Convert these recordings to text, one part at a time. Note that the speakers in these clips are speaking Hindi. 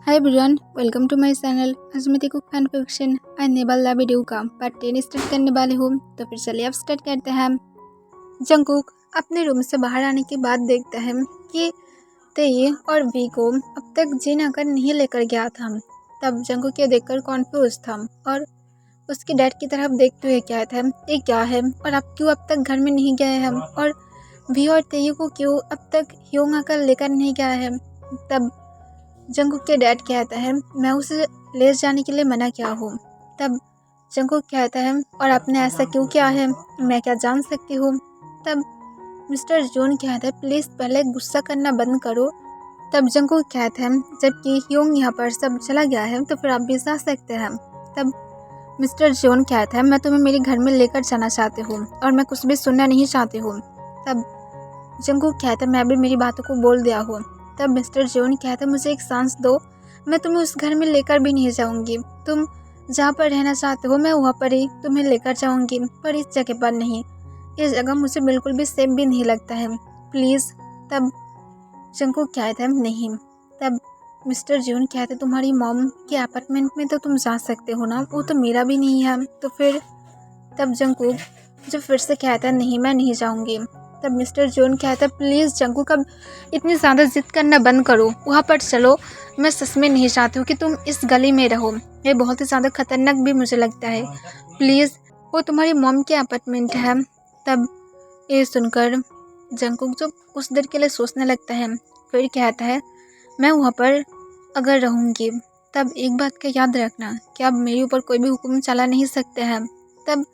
Hi everyone, welcome to my channel. आज मैं देखो फैन फिक्शन आने वाला वीडियो का पार्ट 10 स्टार्ट करने वाली हूँ। तो फिर चलिए अब स्टार्ट करते हैं। जंगकुक अपने रूम से बाहर आने के बाद देखता है कि तेई और वी को अब तक जिन आकर नहीं लेकर गया था। तब जंगकुक ये देखकर कॉन्फ्यूज था और उसके डैड की तरफ देखते हुए कहता है ये क्या है और आप क्यों अब तक घर में नहीं गए हैं और वी और तेई को क्यों अब तक ह्योंग आकर लेकर नहीं गया है। तब जंगकुक के डैड कहता है मैं उसे ले जाने के लिए मना किया हूँ। तब जंगकुक कहता है और आपने ऐसा क्यों किया है, मैं क्या जान सकती हूँ। तब मिस्टर जून कहता है प्लीज़ पहले गुस्सा करना बंद करो। तब जंगकुक कहता है जबकि ह्योंग यहाँ पर सब चला गया है तो फिर आप भी जा सकते हैं। तब मिस्टर जॉन कहता है मैं तुम्हें मेरे घर में लेकर जाना चाहती हूँ और मैं कुछ भी सुनना नहीं चाहती हूँ। तब जंगकुक कहता है मैं भी मेरी बातों को बोल दिया हूँ। तब मिस्टर जॉन कहता है मुझे एक चांस दो, मैं तुम्हें उस घर में लेकर भी नहीं जाऊंगी। तुम जहाँ पर रहना चाहते हो मैं वहाँ पर ही तुम्हें लेकर जाऊंगी, पर इस जगह पर नहीं। इस जगह मुझे बिल्कुल भी सेफ भी नहीं लगता है, प्लीज़। तब जंगकुक कहता है नहीं। तब मिस्टर जॉन कहते हैं तुम्हारी मॉम के अपार्टमेंट में तो तुम जा सकते हो ना, वो तो मेरा भी नहीं है। तो फिर तब जंगकुक जो फिर से कहता है नहीं मैं नहीं जाऊंगी। तब मिस्टर जॉन कहता है प्लीज़ जंगकुक अब इतनी ज़्यादा जिद करना बंद करो, वहाँ पर चलो। मैं सच में नहीं चाहती हूँ कि तुम इस गली में रहो, ये बहुत ही ज़्यादा खतरनाक भी मुझे लगता है। प्लीज़ वो तुम्हारी मॉम के अपार्टमेंट है। तब ये सुनकर जंगकुक जो कुछ देर के लिए सोचने लगता है, फिर कहता है मैं वहाँ पर अगर रहूँगी तब एक बात का याद रखना कि अब मेरे ऊपर कोई भी हुक्म चला नहीं सकते हैं। तब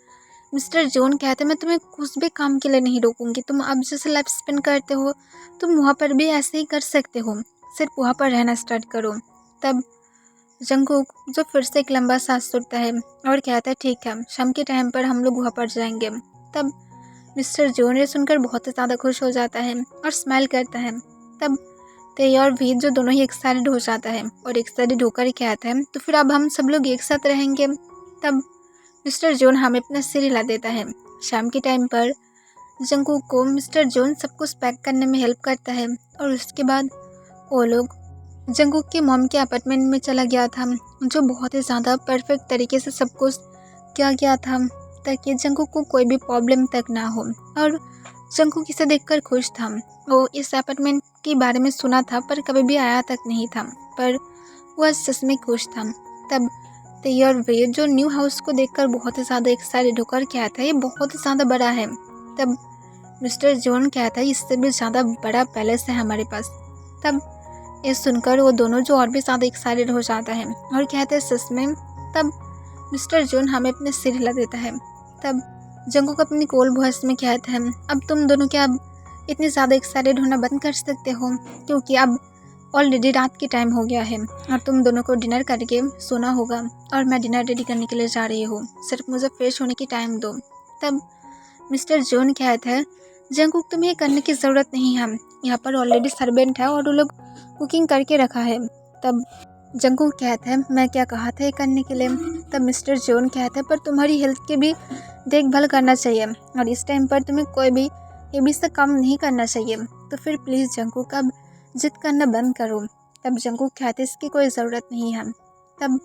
मिस्टर जॉन कहते हैं मैं तुम्हें कुछ भी काम के लिए नहीं रोकूंगी, तुम अब जैसे लाइफ स्पेंड करते हो तुम वहाँ पर भी ऐसे ही कर सकते हो, सिर्फ वहाँ पर रहना स्टार्ट करो। तब जंगकुक जो फिर से एक लंबा सांस छोड़ता है और कहता है ठीक है शाम के टाइम पर हम लोग वहाँ पर जाएंगे। तब मिस्टर जॉन ये सुनकर बहुत ही ज़्यादा खुश हो जाता है और स्माइल करता है। तब तेई और वी जो दोनों ही एक्साइटेड हो जाता है और एक्साइटेड होकर कहता है तो फिर अब हम सब लोग एक साथ रहेंगे। तब मिस्टर जॉन हमें अपना सिर हिला देता है। शाम के टाइम पर जंगकुक को मिस्टर जॉन सब कुछ पैक करने में हेल्प करता है और उसके बाद वो लोग जंगकुक के मॉम के अपार्टमेंट में चला गया था, जो बहुत ही ज़्यादा परफेक्ट तरीके से सब कुछ किया गया था ताकि जंगकुक को कोई भी प्रॉब्लम तक ना हो। और जंगकुक इसे देखकर खुश था। वो इस अपार्टमेंट के बारे में सुना था पर कभी भी आया तक नहीं था, पर वह सच में खुश था। तब तेई और वे जो न्यू हाउस को देखकर बहुत ही ज़्यादा एक्साइटेड होकर कहता है ये बहुत ही ज़्यादा बड़ा है। तब मिस्टर जॉन कहता है इससे भी ज़्यादा बड़ा पैलेस है हमारे पास। तब ये सुनकर वो दोनों जो और भी ज़्यादा एक्साइटेड हो जाता है और कहते हैं सच में। तब मिस्टर जॉन हमें अपने सिर हिला देता है। तब जंगकुक अपनी कोल वॉइस में कहता है अब तुम दोनों क्या अब इतनी ज़्यादा एक्साइटेड होना बंद कर सकते हो, क्योंकि अब ऑलरेडी रात की टाइम हो गया है और तुम दोनों को डिनर करके सोना होगा और मैं डिनर रेडी करने के लिए जा रही हूँ, सिर्फ मुझे फ्रेश होने की टाइम दो। तब मिस्टर जॉन कहता है जंगकुक तुम्हें ये करने की ज़रूरत नहीं है, यहाँ पर ऑलरेडी सर्वेंट है और वो लोग कुकिंग करके रखा है। तब जंगकुक कहता है मैं क्या कहा था ये करने के लिए। तब मिस्टर जॉन कहता है पर तुम्हारी हेल्थ की भी देखभाल करना चाहिए और इस टाइम पर तुम्हें कोई भी ये भी से काम नहीं करना चाहिए। तो फिर प्लीज़ जंगकुक अब जिद करना बंद करो। तब जंगकुक कहते इसकी कोई ज़रूरत नहीं है। तब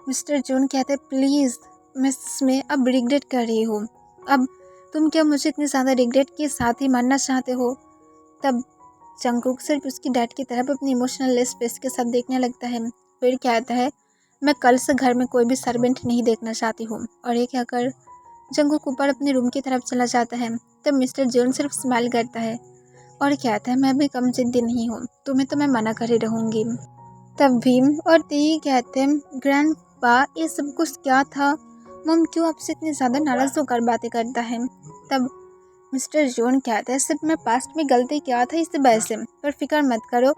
मिस्टर जॉन कहते प्लीज़ मैं इसमें अब रिग्रेट कर रही हूँ, अब तुम क्या मुझे इतनी ज़्यादा रिग्रेट के साथ ही मानना चाहते हो। तब जंगकुक सिर्फ उसकी डैड की तरफ अपनी इमोशनल फेस के साथ देखने लगता है, फिर कहता है मैं कल से घर में कोई भी सर्वेंट नहीं देखना चाहती हूँ। और ये कहकर जंगकुक ऊपर अपने रूम की तरफ चला जाता है। तब मिस्टर जॉन सिर्फ स्माइल करता है और कहता है मैं भी कम जिद्दी नहीं हूँ, तुम्हें तो मैं मना कर ही रहूँगी। तब भीम और तेई कहते हैं ग्रैंडपा ये सब कुछ क्या था, मम क्यों आपसे इतनी ज़्यादा नाराज़ होकर बातें करता है। तब मिस्टर जॉन कहता है सिर्फ मैं पास्ट में गलती किया था इस वजह से, पर फिक्र मत करो,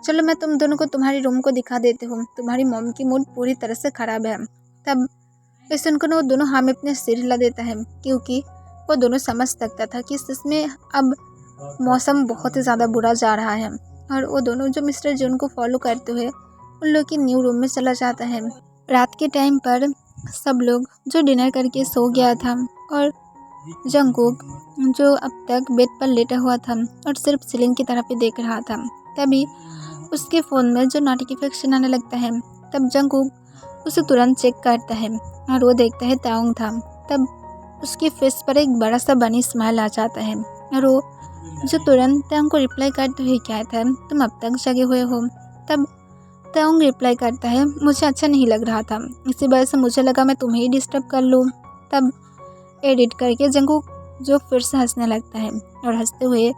चलो मैं तुम दोनों को तुम्हारे रूम को दिखा देती हूँ, तुम्हारी मॉम की मूड पूरी तरह से ख़राब है। तब इस सुनकर वो दोनों हम अपने सिर हिला देता है, क्योंकि वो दोनों समझ सकता था कि इसमें अब मौसम बहुत ही ज़्यादा बुरा जा रहा है। और वो दोनों जो मिस्टर जॉन को फॉलो करते हुए उन लोग की न्यू रूम में चला जाता है। रात के टाइम पर सब लोग जो डिनर करके सो गया था और जंगकुक जो अब तक बेड पर लेटा हुआ था और सिर्फ सीलिंग की तरफ ही देख रहा था। तभी उसके फ़ोन में जो नोटिफिकेशन आने लगता है तब जंगकुक उसे तुरंत चेक करता है और वो देखता है ताओंग था। तब उसके फेस पर एक बड़ा सा बनी स्माइल आ जाता है और वो जो तुरंत ताओंग को रिप्लाई करते हुए कहता है तुम अब तक जगे हुए हो। तब ताओंग रिप्लाई करता है मुझे अच्छा नहीं लग रहा था, इसी वजह से मुझे लगा मैं तुम्हें ही डिस्टर्ब कर लूँ। तब एडिट करके जंगकुक जो फिर से हंसने लगता है और हंसते हुए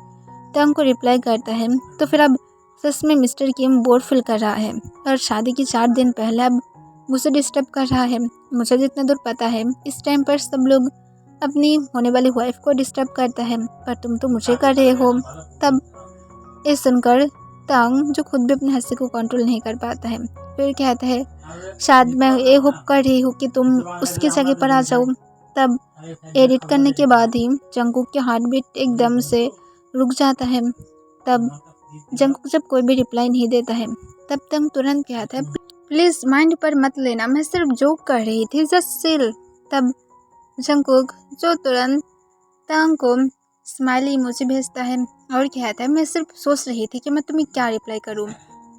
ताओंग को रिप्लाई करता है तो फिर अब सच में मिस्टर किम बोर फील कर रहा है और शादी के 4 दिन पहले अब मुझे डिस्टर्ब कर रहा है। मुझे जितना दूर पता है इस टाइम पर सब लोग अपनी होने वाली वाइफ को डिस्टर्ब करता है, पर तुम तो मुझे कर रहे हो। तब ये सुनकर ताओंग जो खुद भी अपने हंसी को कंट्रोल नहीं कर पाता है फिर कहता है शायद मैं ये होप कर रही हूँ कि तुम उसकी जगह पर आ जाओ। तब एडिट करने के बाद ही जंगकुक के हार्ट बीट एकदम से रुक जाता है। तब जंगकुक जब कोई भी रिप्लाई नहीं देता है तब ताओंग तुरंत कहता है प्लीज़ माइंड पर मत लेना, मैं सिर्फ जोक कर रही थी, जस्ट चिल। तब जंगकुक जो तुरंत ताओंग को स्माइली इमोजी भेजता है और कहता है मैं सिर्फ सोच रही थी कि मैं तुम्हें क्या रिप्लाई करूं।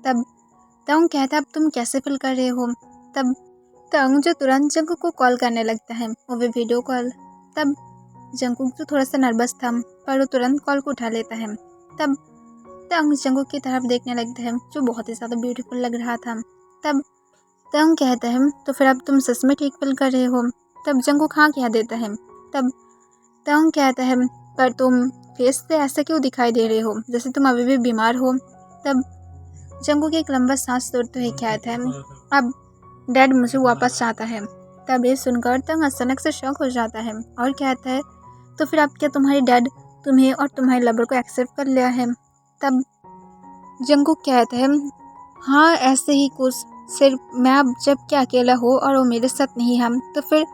तब ताओंग कहता है अब तुम कैसे फील कर रहे हो। तब ताओंग जो तुरंत जंगकुक को कॉल करने लगता है, वो भी वीडियो कॉल। तब जंगकुक जो थोड़ा सा नर्वस था पर वो तुरंत कॉल को उठा लेता है। तब ताओंग जंगकुक की तरफ देखने लगता है जो बहुत ही ज़्यादा ब्यूटीफुल लग रहा था। तब ताओंग कहता है तो फिर अब तुम सच में ठीक फील कर रहे हो। तब जंगकुक हाँ कह देता है। तब ताओंग कहता है पर तुम फेस से ऐसा क्यों दिखाई दे रहे हो जैसे तुम अभी भी बीमार हो। तब जंगकुक एक लंबा सांस तोड़ते हुए कहता है अब डैड मुझे वापस चाहता है। तब ये सुनकर ताओंग अचानक से शॉक हो जाता है और कहता है तो फिर अब क्या तुम्हारी डैड तुम्हें और तुम्हारे लवर को एक्सेप्ट कर लिया है। तब जंगकुक कहता है हाँ ऐसे ही कुछ, सिर्फ मैं अब जब क्या अकेला हो और वो मेरे साथ नहीं है तो फिर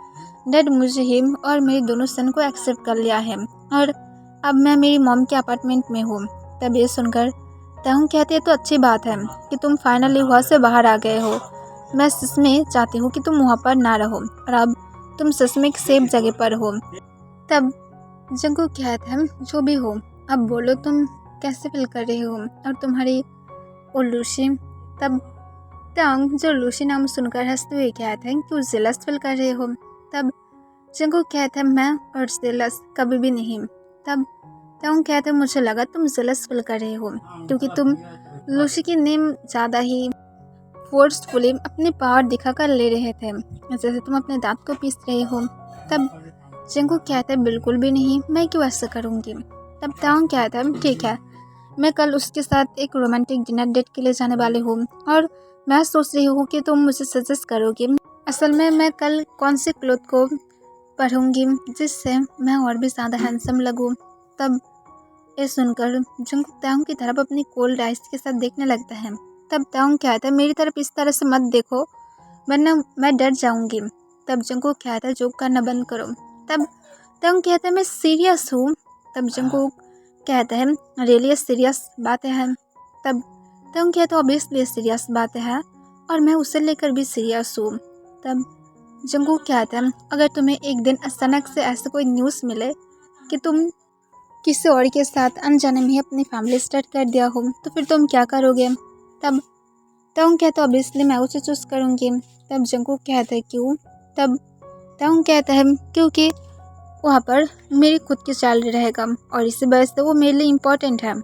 डैड मुझे ही और मेरे दोनों सन को एक्सेप्ट कर लिया है और अब मैं मेरी मॉम के अपार्टमेंट में हूँ। तब ये सुनकर ताओंग कहते हैं तो अच्छी बात है कि तुम फाइनली वहाँ से बाहर आ गए हो। मैं सच में चाहती हूँ कि तुम वहाँ पर ना रहो और अब तुम सच में एक सेफ जगह पर हो। तब जंगकुक कहता है जो भी हो अब बोलो तुम कैसे फील कर रहे हो और तुम्हारी वो लूसी। तब ताओंग जो लूसी नाम सुनकर हंसते हुए कहता है कि जेलस फील कर रहे हो। तब जंगकुक कहता है मैं और जेलस कभी भी नहीं। तब ताओंग कहता है मुझे लगा तुम जेलस फील कर रहे हो क्योंकि तुम लूसी की नेम ज़्यादा ही फोर्सफुली अपने पावर दिखाकर ले रहे थे जैसे तुम अपने दांत को पीस रहे हो। तब जंगकुक कहता है बिल्कुल भी नहीं, मैं क्यों ऐसा करूँगी। तब ताओंग कहता है ठीक है, मैं कल उसके साथ एक रोमांटिक डिनर डेट के लिए जाने वाली हूँ और मैं सोच रही हूँ कि तुम मुझे सजेस्ट करोगे असल में मैं कल कौन से क्लोथ को पहनूंगी जिससे मैं और भी ज़्यादा हैंडसम लगूँ। तब ये सुनकर जंगकुक ताओंग की तरफ अपनी कोल्ड आइस के साथ देखने लगता है। तब ताओंग कहता है मेरी तरफ इस तरह से मत देखो वरना मैं डर जाऊँगी। तब जंगकुक कहता है जोक करना बंद करो। तब ताओंग कहता है मैं सीरियस हूँ। तब जंगकुक कहता है रियली सीरियस बात है। तब ताओंग कहता है ऑब्वियसली सीरियस बात है और मैं उसे लेकर भी सीरियस हूँ। तब जंगकुक कहता है अगर तुम्हें एक दिन अचानक से ऐसा कोई न्यूज़ मिले कि तुम किसी और के साथ अनजाने में ही अपनी फैमिली स्टार्ट कर दिया हो तो फिर तुम क्या करोगे। तब ताओंग कहता है ऑब्वियसली मैं उसे चूज़ करूँगी। तब जंगकुक कहता है क्यों। तब ताओंग कहता है क्योंकि वहाँ पर मेरी खुद की चाइल्ड रहेगा और इसी वजह से वो मेरे लिए इम्पोर्टेंट है।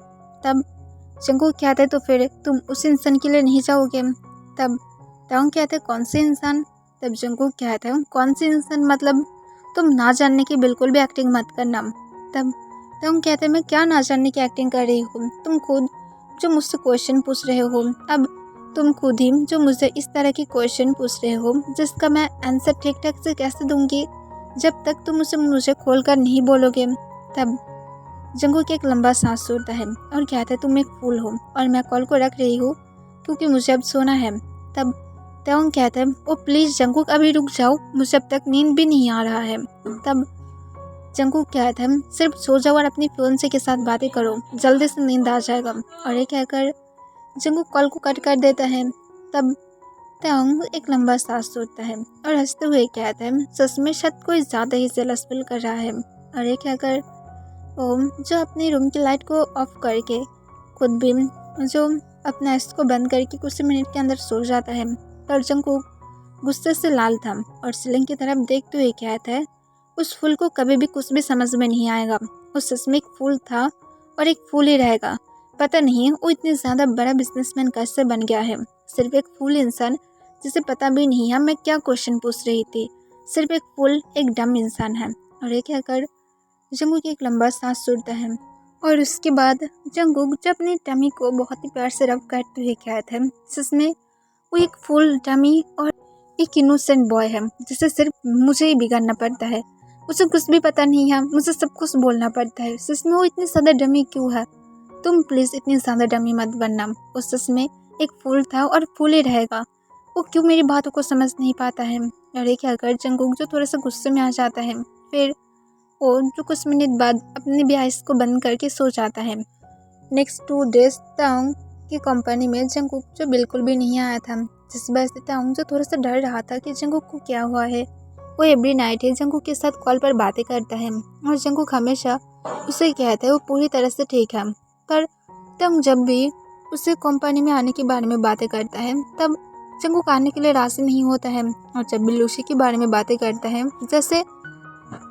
तब जंगकुक कहता है तो फिर तुम उस इंसान के लिए नहीं जाओगे। तब ताओंग कहता है कौन से इंसान। तब जंगकुक कहता है कौन से इंसान मतलब तुम ना जानने की बिल्कुल भी एक्टिंग मत करना। तब ताओंग कहते हैं मैं क्या ना जानने की एक्टिंग कर रही हूँ, तुम खुद जो मुझसे क्वेश्चन पूछ रहे हो अब तुम खुद ही जो मुझे इस तरह की क्वेश्चन पूछ रहे हो जिसका मैं आंसर ठीक ठाक से कैसे दूंगी जब तक तुम मुझे खोल कर नहीं बोलोगे। तब जंगकुक एक लंबा सांस छोड़ता है और कहता है तुम एक फूल हो और मैं कॉल को रख रही हूँ क्योंकि मुझे अब सोना है। तब ताओंग कहता है ओ प्लीज़ जंगकुक अभी रुक जाओ, मुझे अब तक नींद भी नहीं आ रहा है। तब जंगकुक कहता है सिर्फ सो जाओ और अपनी फियांसे के साथ बातें करो, जल्दी से नींद आ जाएगा। और ये कहकर जंगकुक कॉल को कट कर देता है। तब ताओंग एक लंबा सांस छोड़ता है और हंसते हुए कहता है सच में शायद कोई ज़्यादा ही जेलस फील कर रहा है। और ये कहकर ओम जो अपने रूम की लाइट को ऑफ करके खुद भी जो अपना आइस को बंद करके कुछ मिनट के अंदर सो जाता है। पर जंगकुक गुस्से से लाल था और सीलिंग की तरफ देखते हुए कहता है, उस फूल को कभी भी कुछ भी समझ में नहीं आएगा। वो सच में एक फूल था और एक फूल ही रहेगा। पता नहीं वो इतनी ज़्यादा बड़ा बिजनेसमैन कैसे बन गया है। सिर्फ एक फूल इंसान जिसे पता भी नहीं है मैं क्या क्वेश्चन पूछ रही थी। सिर्फ एक फूल एक डम इंसान है। और ये कहकर जंगकुक एक लंबा सांस छोड़ता है और उसके बाद जंगकुक जब अपनी टमी को बहुत ही प्यार से रब करते हुए कहता है, जिसमें वो एक फुल टमी और एक इनोसेंट बॉय है जिसे सिर्फ मुझे ही बिगाड़ना पड़ता है। उसे कुछ भी पता नहीं है, मुझे सब कुछ बोलना पड़ता है। सच में वो इतनी ज़्यादा डमी क्यों है? तुम प्लीज़ इतनी ज़्यादा डमी मत बनना। वो सच में एक फूल था और फूल ही रहेगा। वो क्यों मेरी बातों को समझ नहीं पाता है? और ये कहकर जंगकुक जो थोड़ा सा गुस्से में आ जाता है, फिर वो जो कुछ मिनट बाद अपने भी आइस को बंद करके सो जाता है। नेक्स्ट 2 डेज तांग की कंपनी में जंगकुक जो बिल्कुल भी नहीं आया था, जिस वजह से तांग जो थोड़ा सा डर रहा था कि जंगकुक को क्या हुआ है। वो एवरी नाइट है जंगकुक के साथ कॉल पर बातें करता है और जंगकुक हमेशा उसे कहता है वो पूरी तरह से ठीक है। पर तांग जब भी उसे कंपनी में आने के बारे में बातें करता है तब जंगकुक आने के लिए राजी नहीं होता है। और जब भी लूसी के बारे में बातें करता है जैसे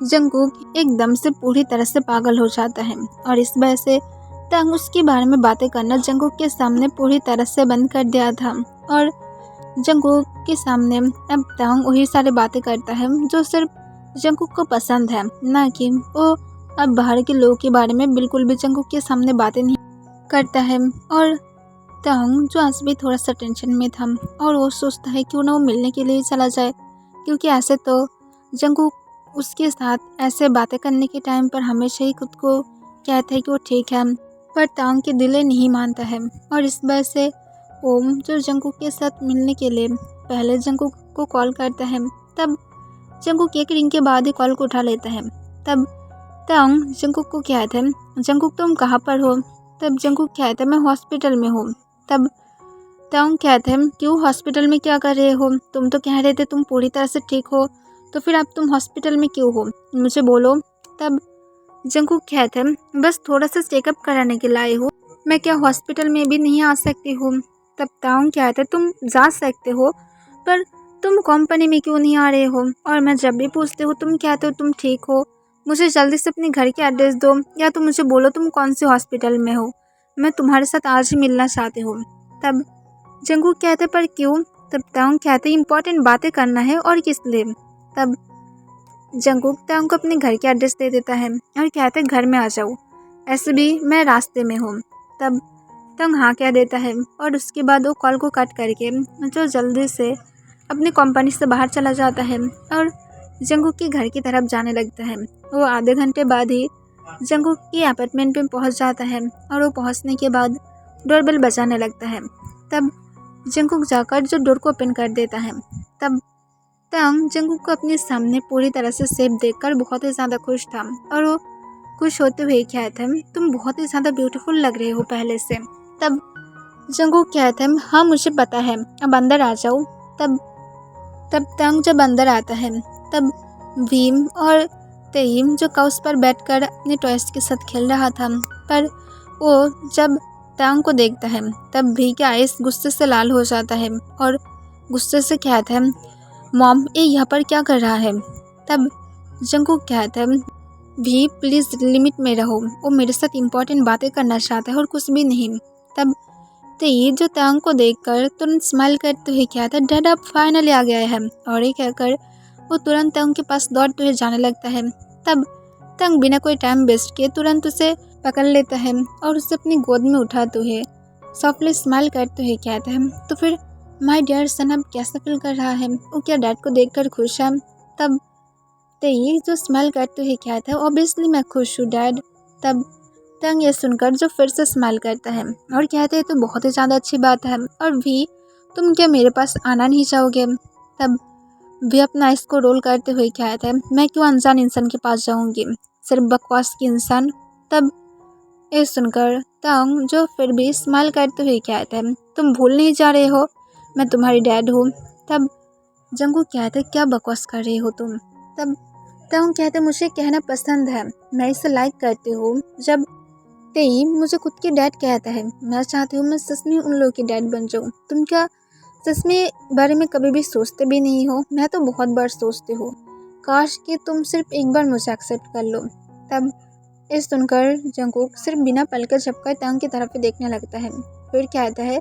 जंगकुक एकदम से पूरी तरह से पागल हो जाता है। और इस वजह से तांग उसके बारे में बातें करना जंगकुक के सामने पूरी तरह से बंद कर दिया था। और जंगकुक के सामने अब तांग वही सारी बातें करता है जो सिर्फ जंगकुक को पसंद है, ना कि वो अब बाहर के लोगों के बारे में बिल्कुल भी जंगकुक के सामने बातें नहीं करता है। और तांग जो आज भी थोड़ा सा टेंशन में था और वो सोचता है क्यों ना वो मिलने के लिए चला जाए, क्योंकि ऐसे तो जंगकुक उसके साथ ऐसे बातें करने के टाइम पर हमेशा ही खुद को कहता है कि वो ठीक है। पर तांग के दिल नहीं मानता है और इस वजह से ओम जो जंगकुक के साथ मिलने के लिए पहले जंगकुक को कॉल करता है, तब जंगकुक एक रिंग के बाद ही कॉल को उठा लेता है। तब तांग जंगकुक को कहता है, जंगकुक तुम कहाँ पर हो? तब जंगकुक कहता है मैं हॉस्पिटल में हूँ। तब तांग कहते हैं क्यों हॉस्पिटल में क्या कर रहे हो? तुम तो कह रहे थे तुम पूरी तरह से ठीक हो, तो फिर अब तुम हॉस्पिटल में क्यों हो? मुझे बोलो। तब जंगकुक कहते हैं बस थोड़ा सा चेकअप कराने के लिए हो, मैं क्या हॉस्पिटल में भी नहीं आ सकती हूँ? तब तांग कहते हैं तुम जा सकते हो, पर तुम कंपनी में क्यों नहीं आ रहे हो? और मैं जब भी पूछते हो तुम कहते हो तुम ठीक हो। मुझे जल्दी से अपने घर के एड्रेस दो या तो मुझे बोलो तुम कौन से हॉस्पिटल में हो, मैं तुम्हारे साथ आज ही मिलना चाहती हूँ। तब जंगकुक कहते पर क्यों? तब तांग कहते इंपॉर्टेंट बातें करना है और किस लिए। तब जंगकुक तांग को अपने घर के एड्रेस दे देता है और कहते घर में आ जाओ, ऐसे भी मैं रास्ते में हूँ। तब तांग हाँ कह देता है और उसके बाद वो कॉल को कट करके जो जल्दी से अपनी कंपनी से बाहर चला जाता है और जंगकुक के घर की तरफ जाने लगता है। वो आधे घंटे बाद ही जंगकुक के अपार्टमेंट पे पहुंच जाता है और वो पहुंचने के बाद डोरबेल बजाने लगता है। तब जंगकुक जाकर जो डोर को ओपन कर देता है। तब तांग जंगकुक को अपने सामने पूरी तरह से सेफ देखकर बहुत ही ज़्यादा खुश था और वो खुश होते हुए कहता है तुम बहुत ही ज़्यादा ब्यूटीफुल लग रहे हो पहले से। तब जंगकुक कहता है हाँ मुझे पता है, अब अंदर आ जाओ। तब तांग जब अंदर आता है तब भीम और तेईम जो काउस पर बैठकर अपने टॉयज के साथ खेल रहा था, पर वो जब तांग को देखता है तब भी के आइस गुस्से से लाल हो जाता है और गुस्से से कहता है मॉम ये यहाँ पर क्या कर रहा है? तब जंगकुक कहता है भी प्लीज़ लिमिट में रहो, वो मेरे साथ इम्पोर्टेंट बातें करना चाहता है और कुछ भी नहीं। तब तेई जो तांग को देखकर तुरंत स्माइल करते हुए कहता है डैड आप फाइनली आ गया है। और ये कहकर वो तुरंत तांग के पास दौड़ते हुए जाने लगता है। तब तांग बिना कोई टाइम वेस्ट किए तुरंत उसे पकड़ लेता है और उसे अपनी गोद में उठाते हुए सॉफ्टली स्माइल करते हुए कहता है तो फिर माय डियर सन अब कैसा फील कर रहा है? वो क्या डैड को देखकर खुश है? तब तेई जो स्माइल करते हुए कहता है ऑब्वियसली मैं खुश हूँ डैड। तब तांग ये सुनकर जो फिर से स्माइल करता है और कहते हैं तो बहुत ही ज़्यादा अच्छी बात है, और भी तुम क्या मेरे पास आना नहीं चाहोगे? तब भी अपना आइस को रोल करते हुए कहता है मैं क्यों अनजान इंसान के पास जाऊंगी, सिर्फ बकवास की इंसान। तब ये सुनकर तांग जो फिर भी स्माइल करते हुए कहता है तुम भूल नहीं जा रहे हो मैं तुम्हारी डैड हूँ। तब जंगकुक कहते क्या बकवास कर रही हो तुम? तब तांग कहते मुझे कहना पसंद है, मैं इसे लाइक करती हूँ। जब तेई मुझे खुद के डैड कहता है। मैं चाहती हूँ मैं सच में उन लोगों की डैड बन जाऊँ। तुम क्या सच में बारे में कभी भी सोचते भी नहीं हो? मैं तो बहुत बार सोचती हूँ, काश कि तुम सिर्फ एक बार मुझे एक्सेप्ट कर लो। तब ये सुनकर जंगकुक सिर्फ बिना पलक झपकर तांग की तरफ ही देखने लगता है। फिर कहता है,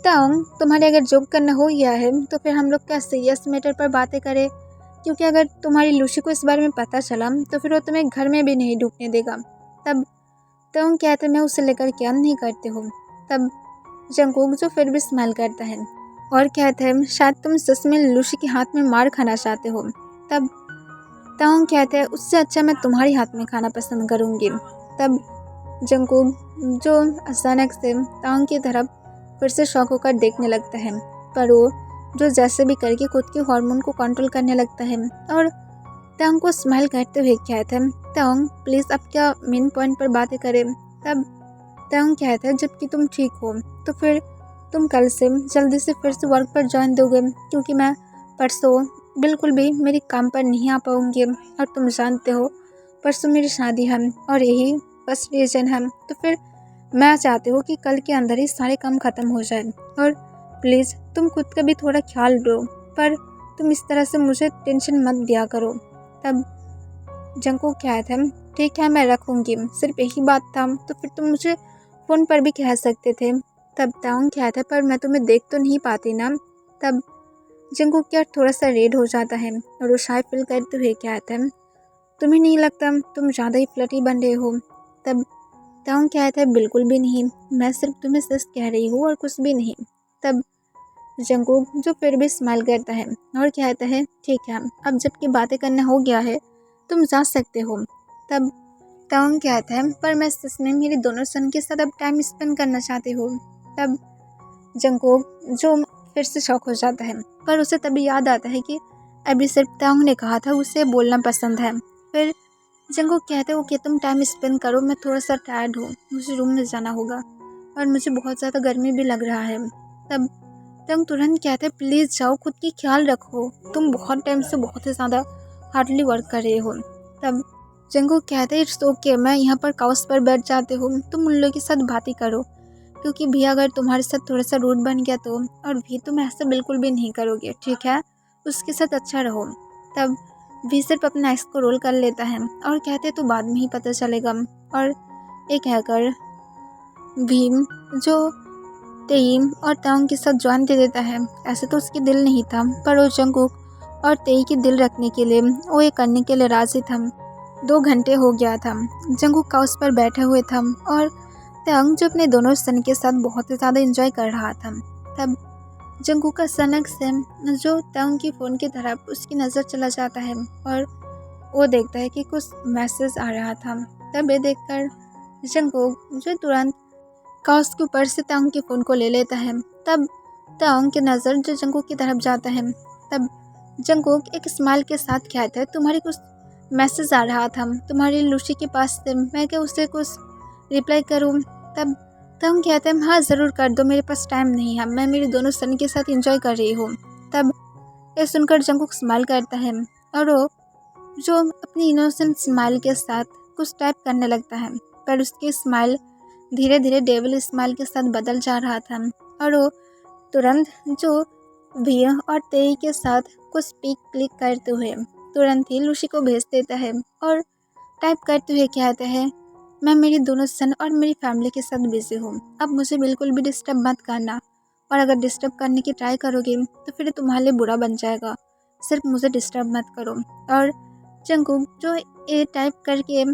तांग तुम्हारे अगर जोक करना हो गया है तो फिर हम लोग क्या सीरियस मैटर पर बातें करें, क्योंकि अगर तुम्हारी लूसी को इस बारे में पता चला तो फिर वो तुम्हें घर में भी नहीं ढुकने देगा। तब तांग कहता है, मैं उसे लेकर क्या नहीं करते हो। तब जंगकुक जो फिर भी स्माइल करता है और कहता है, शायद तुम सच में लूसी के हाथ में मार खाना चाहते हो। तब तांग कहता है, उससे अच्छा मैं तुम्हारे हाथ में खाना पसंद करूँगी। तब जंगकुक जो अचानक से तांग की तरफ फिर से शौक होकर देखने लगता है, पर वो जो जैसे भी करके खुद के हार्मोन को कंट्रोल करने लगता है और तांग को स्माइल करते हुए कहता है, तांग प्लीज़ अब क्या मेन पॉइंट पर बातें करें। तब तांग कहता है, जबकि तुम ठीक हो तो फिर तुम कल से जल्दी से फिर से वर्क पर ज्वाइन दोगे, क्योंकि मैं परसों बिल्कुल भी मेरे काम पर नहीं आ पाऊँगी और तुम जानते हो परसों मेरी शादी है और यही फर्स्ट रीज़न है। तो फिर मैं चाहती हूँ कि कल के अंदर ही सारे काम ख़त्म हो जाए और प्लीज़ तुम खुद का भी थोड़ा ख्याल लो, पर तुम इस तरह से मुझे टेंशन मत दिया करो। तब जंगकुक कहता है, ठीक है मैं रखूँगी, सिर्फ यही बात था तो फिर तुम मुझे फ़ोन पर भी कह सकते थे। तब तांग कहता है, पर मैं तुम्हें देख तो नहीं पाती ना। तब जंगकुक क्या थोड़ा सा रेड हो जाता है और वो शाय फील करते हुए कहता है, तुम्हें नहीं लगता तुम ज़्यादा ही फ्लर्टी बन रहे हो। तब तांग कहता है, बिल्कुल भी नहीं, मैं सिर्फ तुम्हें सच कह रही हूँ और कुछ भी नहीं। तब जंगकुक जो फिर भी स्माइल करता है और कहता है, ठीक है अब जबकि बातें करना हो गया है तुम जा सकते हो। तब तांग कहता है, पर मैं सच में मेरे दोनों सन के साथ अब टाइम स्पेंड करना चाहती हूँ। तब जंगकुक जो फिर से शॉक हो जाता है, पर उसे तभी याद आता है कि अभी सिर्फ तांग ने कहा था उसे बोलना पसंद है। फिर जंगकुक कहते हो कि तुम टाइम स्पेंड करो, मैं थोड़ा सा टायर्ड हूँ, मुझे रूम में जाना होगा और मुझे बहुत ज़्यादा गर्मी भी लग रहा है। तब तांग तुरंत कहते हैं, प्लीज़ जाओ, खुद की ख्याल रखो, तुम बहुत टाइम से बहुत ही ज़्यादा हार्डली वर्क कर रहे हो। तब जंगकुक कहते हैं, इट्स ओके, मैं यहाँ पर काउच पर बैठ जाते हूँ, तुम उन लोगों के साथ बातें करो, क्योंकि भी अगर तुम्हारे साथ थोड़ा सा रूड बन गया तो, और भी तुम ऐसा बिल्कुल भी नहीं करोगे, ठीक है, उसके साथ अच्छा रहो। तब भी सिर्फ अपना एक्स को रोल कर लेता है और कहते तो बाद में ही पता चलेगा, और एक हैकर भीम जो तेईम और तांग के साथ ज्वाइन दे देता है। ऐसे तो उसके दिल नहीं था, पर वो जंगकुक और तेई के दिल रखने के लिए वो ये करने के लिए राजी था। 2 घंटे हो गया था, जंगकुक काउच पर बैठे हुए था और तांग जो अपने दोनों सन के साथ बहुत ही ज़्यादा एंजॉय कर रहा था। तब जंगकुक का अचानक से जो तांग की फ़ोन की तरफ उसकी नज़र चला जाता है और वो देखता है कि कुछ मैसेज आ रहा था। तब ये देखकर जंगकुक जो तुरंत काउच के ऊपर से तांग के फ़ोन को ले लेता है। तब तांग की नज़र जो जंगकुक की तरफ जाता है, तब जंगकुक एक स्माइल के साथ कहता है, तुम्हारी कुछ मैसेज आ रहा था तुम्हारी लूसी के पास से, मैं क्या उसे कुछ रिप्लाई करूं। तब तांग कहता है, हाँ ज़रूर कर दो, मेरे पास टाइम नहीं है, मैं मेरे दोनों सन के साथ एंजॉय कर रही हूँ। तब ये सुनकर जंगकुक स्माइल करता है और वो जो अपनी इनोसेंट स्माइल के साथ कुछ टाइप करने लगता है, पर उसकी स्माइल धीरे धीरे डेविल स्माइल के साथ बदल जा रहा था और वो तुरंत जो भी और तेई के साथ कुछ पिक क्लिक करते हुए तुरंत ही लूसी को भेज देता है और टाइप करते हुए कहता है, मैं मेरे दोनों सन और मेरी फैमिली के साथ बिजी हूँ, अब मुझे बिल्कुल भी डिस्टर्ब मत करना, और अगर डिस्टर्ब करने की ट्राई करोगे तो फिर तुम्हारे लिए बुरा बन जाएगा, सिर्फ मुझे डिस्टर्ब मत करो। और जंगकुक जो ये टाइप करके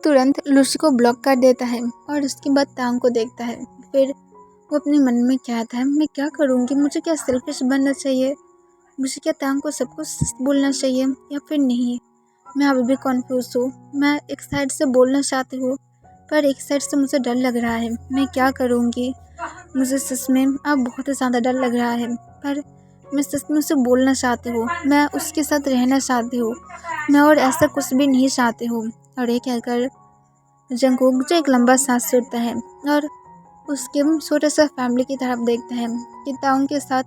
तुरंत लूसी को ब्लॉक कर देता है और उसके बाद तांग को देखता है। फिर वो अपने मन में कहता है, मैं क्या करूँगी, मुझे क्या सेल्फिश बनना चाहिए, मुझे क्या तांग को सब कुछ बोलना चाहिए या फिर नहीं। मैं अभी भी कन्फ्यूज़ हूँ, मैं एक साइड से बोलना चाहती हूँ पर एक साइड से मुझे डर लग रहा है, मैं क्या करूँगी, मुझे सच में अब बहुत ही ज़्यादा डर लग रहा है, पर मैं सच में उसे बोलना चाहती हूँ, मैं उसके साथ रहना चाहती हूँ, मैं और ऐसा कुछ भी नहीं चाहती हूँ। और ये कहकर जंगकुक जो एक लंबा सांस छोड़ता है और उसके छोटे सा फैमिली की तरफ देखता है कि तांग के साथ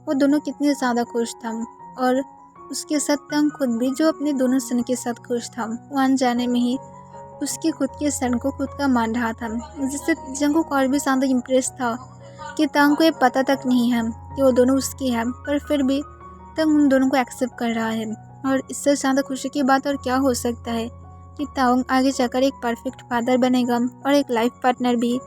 वो दोनों कितने ज़्यादा खुश था, और उसके साथ तांग खुद भी जो अपने दोनों सन के साथ खुश था, वो अनजाने में ही उसकी खुद की सन को खुद का मान रहा था, जिससे जंगकुक और भी ज़्यादा इम्प्रेस था कि तांग को ये पता तक नहीं है कि वो दोनों उसकी हैं, पर फिर भी तांग उन दोनों को एक्सेप्ट कर रहा है। और इससे ज़्यादा खुशी की बात और क्या हो सकता है कि तांग आगे जाकर एक परफेक्ट फादर बनेगा और एक लाइफ पार्टनर भी।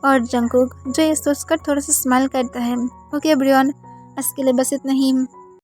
और जंगकुक जो ये सोचकर थोड़ा सा स्माइल करता है। ओके एवरीवन, आज के लिए बस इतना ही।